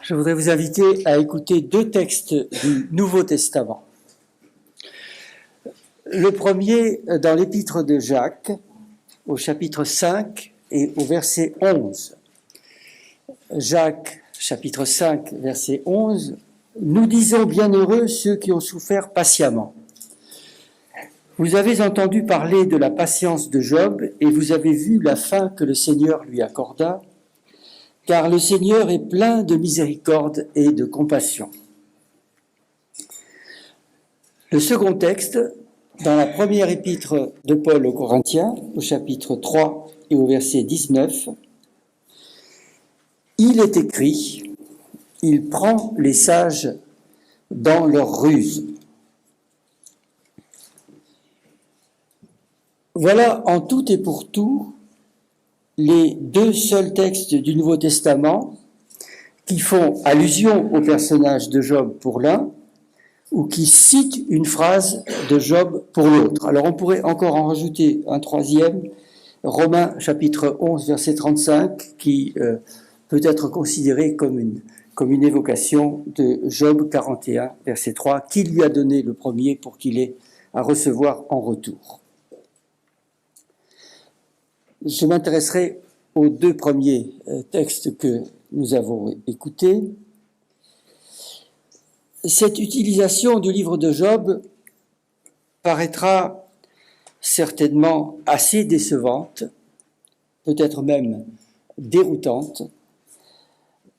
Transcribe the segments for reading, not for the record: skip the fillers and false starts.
Je voudrais vous inviter à écouter deux textes du Nouveau Testament. Le premier dans l'épître de Jacques, au chapitre 5 et au verset 11. Jacques, chapitre 5, verset 11, « Nous disons bienheureux ceux qui ont souffert patiemment. Vous avez entendu parler de la patience de Job et vous avez vu la fin que le Seigneur lui accorda, car le Seigneur est plein de miséricorde et de compassion. » Le second texte, dans la première épître de Paul aux Corinthiens, au chapitre 3 et au verset 19, « Il est écrit, il prend les sages dans leur ruse. » Voilà en tout et pour tout les deux seuls textes du Nouveau Testament qui font allusion au personnage de Job pour l'un ou qui citent une phrase de Job pour l'autre. Alors on pourrait encore en rajouter un troisième, Romains chapitre 11 verset 35, qui peut être considéré comme une évocation de Job 41 verset 3, qui lui a donné le premier pour qu'il ait à recevoir en retour. Je m'intéresserai aux deux premiers textes que nous avons écoutés. Cette utilisation du livre de Job paraîtra certainement assez décevante, peut-être même déroutante,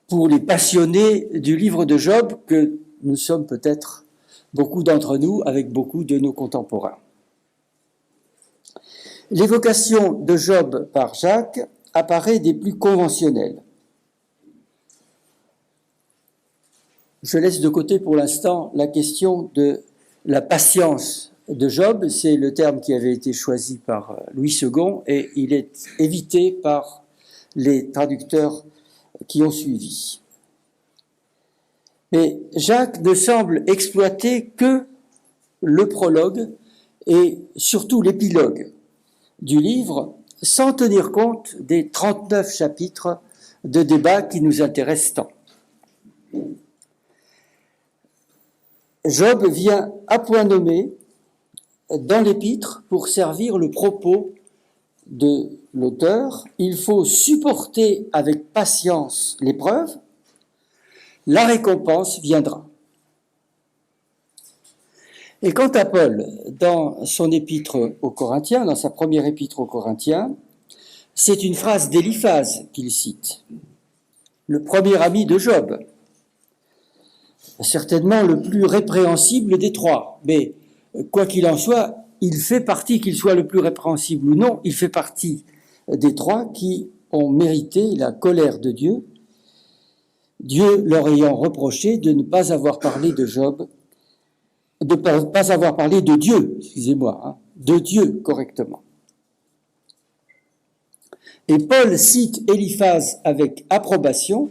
pour les passionnés du livre de Job que nous sommes peut-être beaucoup d'entre nous avec beaucoup de nos contemporains. L'évocation de Job par Jacques apparaît des plus conventionnelles. Je laisse de côté pour l'instant la question de la patience de Job, c'est le terme qui avait été choisi par Louis II et il est évité par les traducteurs qui ont suivi. Mais Jacques ne semble exploiter que le prologue et surtout l'épilogue du livre, sans tenir compte des 39 chapitres de débat qui nous intéressent tant. Job vient à point nommé dans l'épître pour servir le propos de l'auteur. Il faut supporter avec patience l'épreuve, la récompense viendra. Et quant à Paul, dans son épître aux Corinthiens, dans sa première épître aux Corinthiens, c'est une phrase d'Éliphaz qu'il cite, le premier ami de Job, certainement le plus répréhensible des trois, mais quoi qu'il en soit, il fait partie, qu'il soit le plus répréhensible ou non, il fait partie des trois qui ont mérité la colère de Dieu, Dieu leur ayant reproché de ne pas avoir parlé de Job, de ne pas avoir parlé de Dieu, de Dieu correctement. Et Paul cite Éliphaz avec approbation,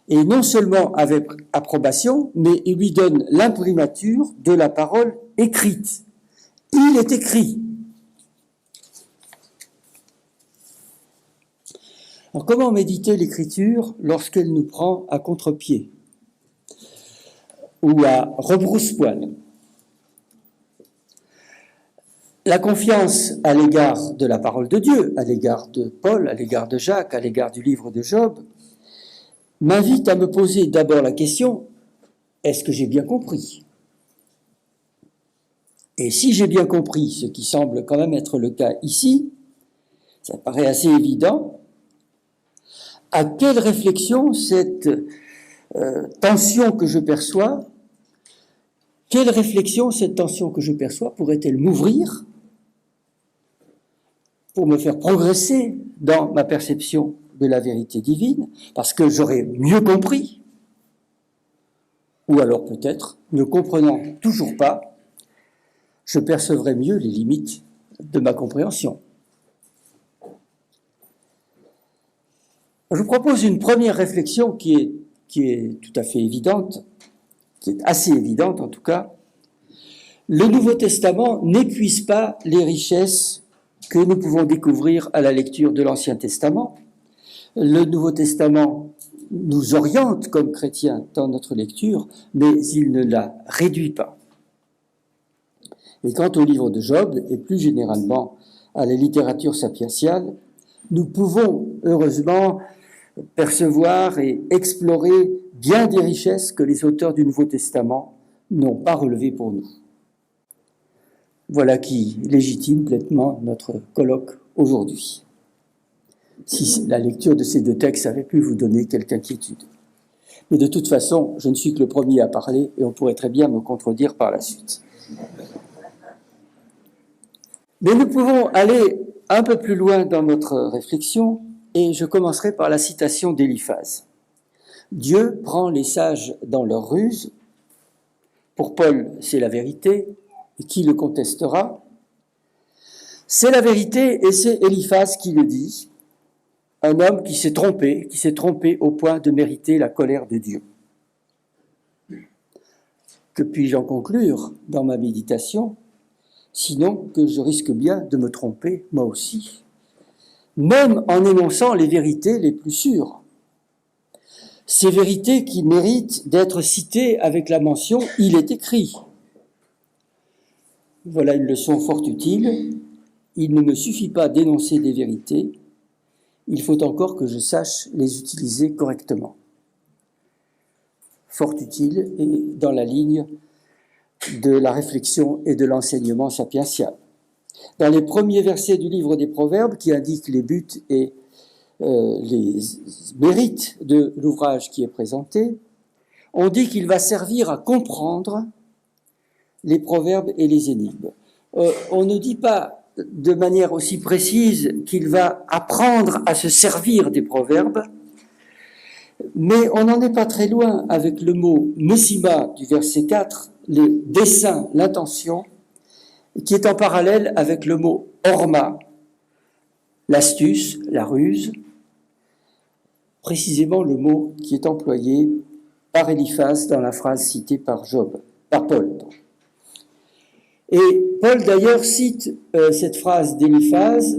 et non seulement avec approbation, mais il lui donne l'imprimature de la parole écrite. Il est écrit. Alors comment méditer l'écriture lorsqu'elle nous prend à contre-pied ou à rebrousse-poil? La confiance à l'égard de la parole de Dieu, à l'égard de Paul, à l'égard de Jacques, à l'égard du livre de Job, m'invite à me poser d'abord la question, est-ce que j'ai bien compris? Et si j'ai bien compris, ce qui semble quand même être le cas ici, ça paraît assez évident, à quelle réflexion cette tension que je perçois, quelle réflexion cette tension que je perçois pourrait-elle m'ouvrir pour me faire progresser dans ma perception de la vérité divine, parce que j'aurais mieux compris, ou alors peut-être, ne comprenant toujours pas, je percevrai mieux les limites de ma compréhension. Je vous propose une première réflexion qui est tout à fait évidente, qui est assez évidente en tout cas. Le Nouveau Testament n'épuise pas les richesses que nous pouvons découvrir à la lecture de l'Ancien Testament. Le Nouveau Testament nous oriente comme chrétiens dans notre lecture, mais il ne la réduit pas. Et quant au livre de Job, et plus généralement à la littérature sapientiale, nous pouvons heureusement percevoir et explorer bien des richesses que les auteurs du Nouveau Testament n'ont pas relevées pour nous. Voilà qui légitime pleinement notre colloque aujourd'hui. Si la lecture de ces deux textes avait pu vous donner quelque inquiétude. Mais de toute façon, je ne suis que le premier à parler et on pourrait très bien me contredire par la suite. Mais nous pouvons aller un peu plus loin dans notre réflexion et je commencerai par la citation d'Éliphaz. Dieu prend les sages dans leur ruse. Pour Paul, c'est la vérité. Et qui le contestera? C'est la vérité et c'est Éliphaz qui le dit. Un homme qui s'est trompé au point de mériter la colère de Dieu. Que puis-je en conclure dans ma méditation? Sinon que je risque bien de me tromper moi aussi, même en énonçant les vérités les plus sûres. Ces vérités qui méritent d'être citées avec la mention « il est écrit ». Voilà une leçon fort utile. Il ne me suffit pas d'énoncer des vérités, il faut encore que je sache les utiliser correctement. Fort utile et dans la ligne de la réflexion et de l'enseignement sapiential. Dans les premiers versets du livre des Proverbes, qui indiquent les buts et les mérites de l'ouvrage qui est présenté, on dit qu'il va servir à comprendre les proverbes et les énigmes. On ne dit pas de manière aussi précise qu'il va apprendre à se servir des proverbes, mais on n'en est pas très loin avec le mot « mesima » du verset 4, le dessein, l'intention, qui est en parallèle avec le mot « orma », l'astuce, la ruse, précisément le mot qui est employé par Éliphaz dans la phrase citée par Paul. Et Paul d'ailleurs cite cette phrase d'Éliphaz,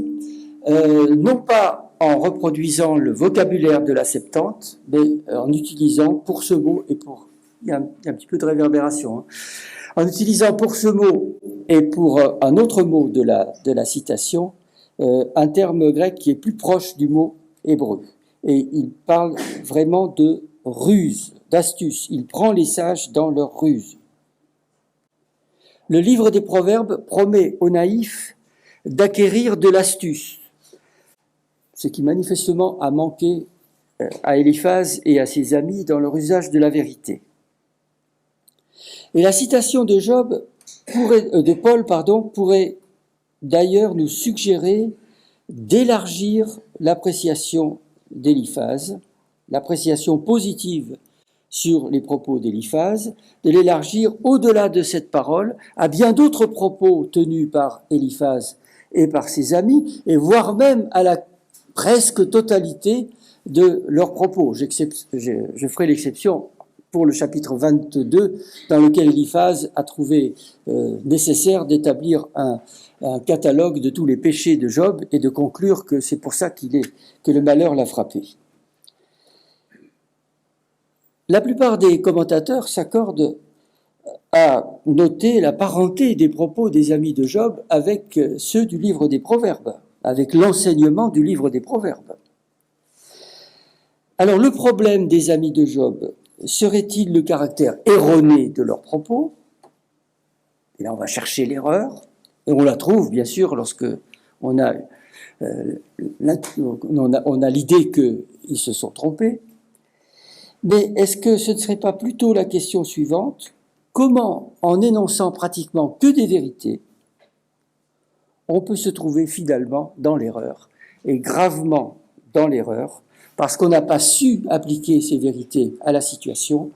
non pas en reproduisant le vocabulaire de la Septante, mais en utilisant pour ce mot et pour... Il y a un petit peu de réverbération. En utilisant pour ce mot et pour un autre mot de la citation, un terme grec qui est plus proche du mot hébreu. Et il parle vraiment de ruse, d'astuce. Il prend les sages dans leur ruse. Le livre des Proverbes promet aux naïfs d'acquérir de l'astuce, ce qui manifestement a manqué à Éliphaz et à ses amis dans leur usage de la vérité. Et la citation de Paul pourrait d'ailleurs nous suggérer d'élargir l'appréciation d'Éliphaz, l'appréciation positive sur les propos d'Éliphaz, de l'élargir au-delà de cette parole à bien d'autres propos tenus par Éliphaz et par ses amis, et voire même à la presque totalité de leurs propos. Je ferai l'exception pour le chapitre 22, dans lequel Éliphaz a trouvé nécessaire d'établir un catalogue de tous les péchés de Job et de conclure que c'est pour ça que le malheur l'a frappé. La plupart des commentateurs s'accordent à noter la parenté des propos des amis de Job avec ceux du livre des Proverbes, avec l'enseignement du livre des Proverbes. Alors le problème des amis de Job serait-il le caractère erroné de leurs propos? Et là on va chercher l'erreur, et on la trouve bien sûr lorsque on a l'idée qu'ils se sont trompés. Mais est-ce que ce ne serait pas plutôt la question suivante? Comment, en énonçant pratiquement que des vérités, on peut se trouver finalement dans l'erreur, et gravement dans l'erreur, parce qu'on n'a pas su appliquer ces vérités à la situation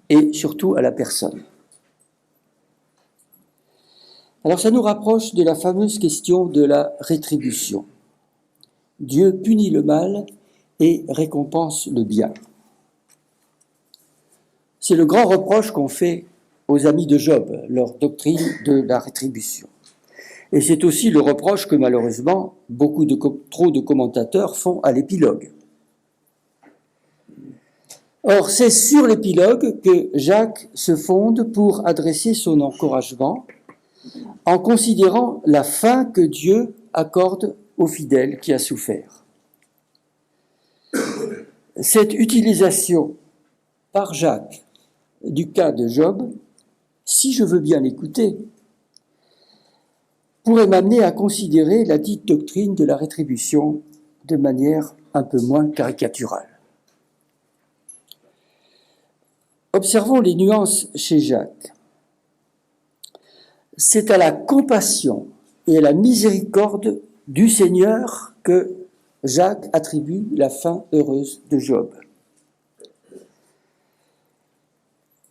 et surtout à la personne. Alors ça nous rapproche de la fameuse question de la rétribution. Dieu punit le mal et récompense le bien. C'est le grand reproche qu'on fait aux amis de Job, leur doctrine de la rétribution. Et c'est aussi le reproche que malheureusement trop de commentateurs font à l'épilogue. Or, c'est sur l'épilogue que Jacques se fonde pour adresser son encouragement en considérant la fin que Dieu accorde au fidèle qui a souffert. Cette utilisation par Jacques du cas de Job, si je veux bien l'écouter, pourrait m'amener à considérer la dite doctrine de la rétribution de manière un peu moins caricaturale. Observons les nuances chez Jacques. C'est à la compassion et à la miséricorde du Seigneur que Jacques attribue la fin heureuse de Job.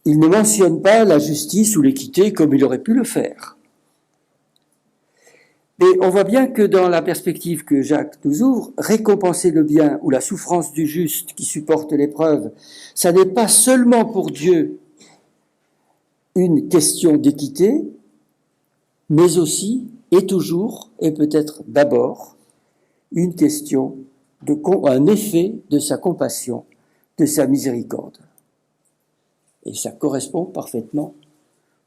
Il ne mentionne pas la justice ou l'équité comme il aurait pu le faire. Mais on voit bien que dans la perspective que Jacques nous ouvre, récompenser le bien ou la souffrance du juste qui supporte l'épreuve, ça n'est pas seulement pour Dieu une question d'équité, mais aussi et toujours, et peut-être d'abord, une question, un effet de sa compassion, de sa miséricorde. Et ça correspond parfaitement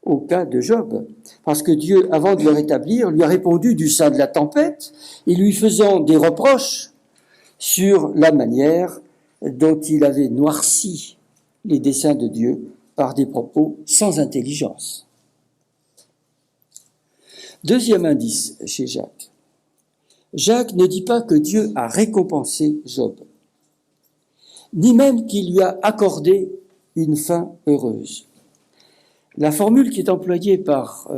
au cas de Job, parce que Dieu, avant de le rétablir, lui a répondu du sein de la tempête, et lui faisant des reproches sur la manière dont il avait noirci les desseins de Dieu par des propos sans intelligence. Deuxième indice chez Jacques. Jacques ne dit pas que Dieu a récompensé Job, ni même qu'il lui a accordé une fin heureuse. La formule qui est employée par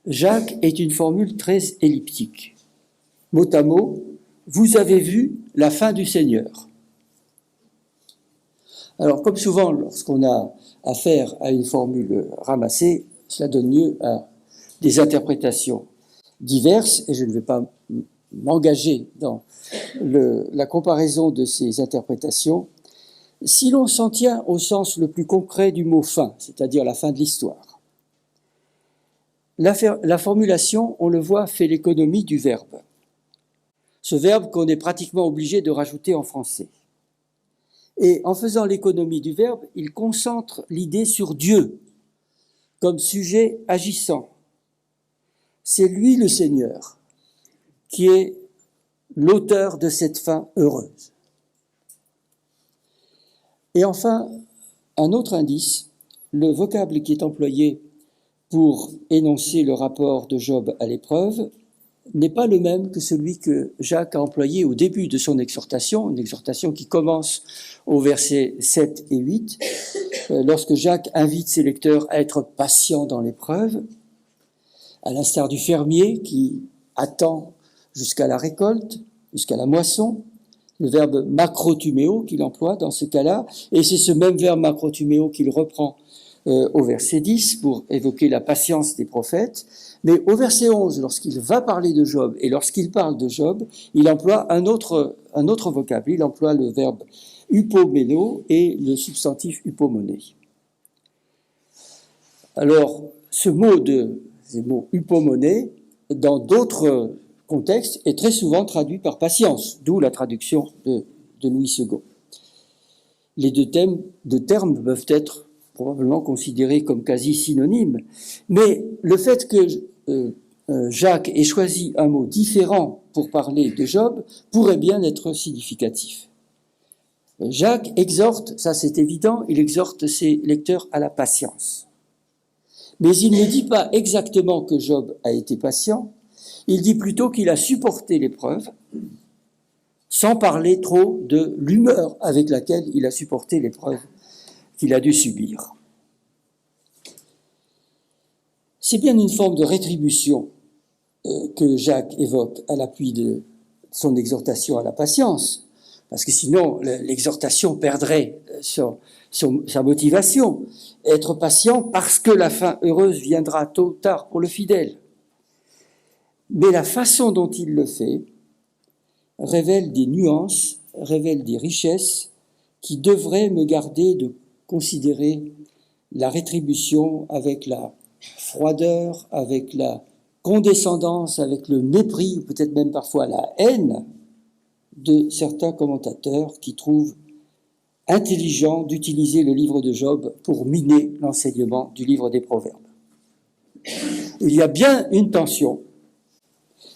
Jacques est une formule très elliptique. Mot à mot, vous avez vu la fin du Seigneur. Alors, comme souvent, lorsqu'on a affaire à une formule ramassée, cela donne lieu à des interprétations diverses, et je ne vais pas m'engager dans la comparaison de ces interprétations. Si l'on s'en tient au sens le plus concret du mot fin, c'est-à-dire la fin de l'histoire, la formulation, on le voit, fait l'économie du verbe. Ce verbe qu'on est pratiquement obligé de rajouter en français. Et en faisant l'économie du verbe, il concentre l'idée sur Dieu comme sujet agissant. C'est lui le Seigneur qui est l'auteur de cette fin heureuse. Et enfin, un autre indice, le vocable qui est employé pour énoncer le rapport de Job à l'épreuve n'est pas le même que celui que Jacques a employé au début de son exhortation, une exhortation qui commence au verset 7 et 8, lorsque Jacques invite ses lecteurs à être patients dans l'épreuve, à l'instar du fermier qui attend jusqu'à la récolte, jusqu'à la moisson, le verbe makrotuméo qu'il emploie dans ce cas-là, et c'est ce même verbe makrotuméo qu'il reprend au verset 10 pour évoquer la patience des prophètes. Mais au verset 11, lorsqu'il va parler de Job, et lorsqu'il parle de Job, il emploie un autre vocable. Il emploie le verbe upomeno et le substantif upomoné. Alors, ces mots upomoné, dans d'autres contexte est très souvent traduit par patience, d'où la traduction de Louis II. Les deux termes peuvent être probablement considérés comme quasi synonymes, mais le fait que Jacques ait choisi un mot différent pour parler de Job pourrait bien être significatif. Jacques exhorte, ça c'est évident, il exhorte ses lecteurs à la patience. Mais il ne dit pas exactement que Job a été patient, il dit plutôt qu'il a supporté l'épreuve, sans parler trop de l'humeur avec laquelle il a supporté l'épreuve qu'il a dû subir. C'est bien une forme de rétribution que Jacques évoque à l'appui de son exhortation à la patience, parce que sinon l'exhortation perdrait sa motivation. Être patient parce que la fin heureuse viendra tôt ou tard pour le fidèle. Mais la façon dont il le fait révèle des nuances, révèle des richesses qui devraient me garder de considérer la rétribution avec la froideur, avec la condescendance, avec le mépris, ou peut-être même parfois la haine de certains commentateurs qui trouvent intelligent d'utiliser le livre de Job pour miner l'enseignement du livre des Proverbes. Il y a bien une tension,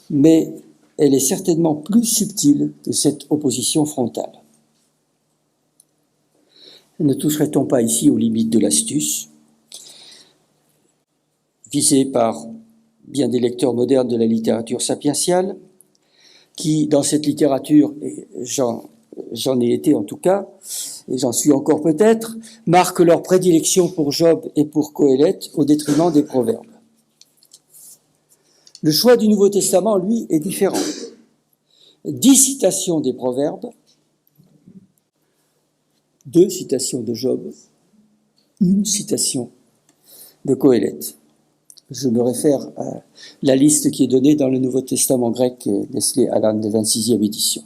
mais elle est certainement plus subtile que cette opposition frontale. Ne toucherait-on pas ici aux limites de l'astuce, visée par bien des lecteurs modernes de la littérature sapientiale, qui, dans cette littérature, et j'en ai été en tout cas, et j'en suis encore peut-être, marquent leur prédilection pour Job et pour Qoéleth au détriment des Proverbes. Le choix du Nouveau Testament, lui, est différent. 10 citations des Proverbes, 2 citations de Job, 1 citation de Qoéleth. Je me réfère à la liste qui est donnée dans le Nouveau Testament grec Nestlé Aland de 26e édition.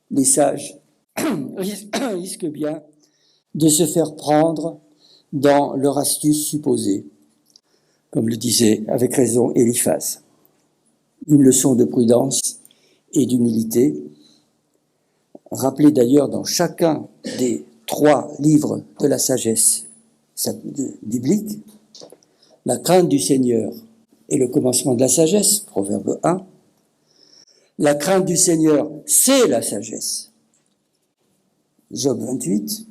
Les sages risquent bien de se faire prendre dans leur astuce supposée, comme le disait avec raison Eliphaz. Une leçon de prudence et d'humilité, rappelée d'ailleurs dans chacun des 3 livres de la sagesse biblique. La crainte du Seigneur est le commencement de la sagesse, Proverbe 1. La crainte du Seigneur, c'est la sagesse. Job 28.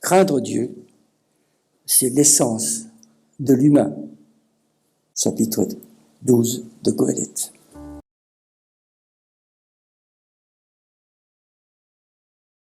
Craindre Dieu, c'est l'essence de l'humain. Chapitre 12 de Qoéleth.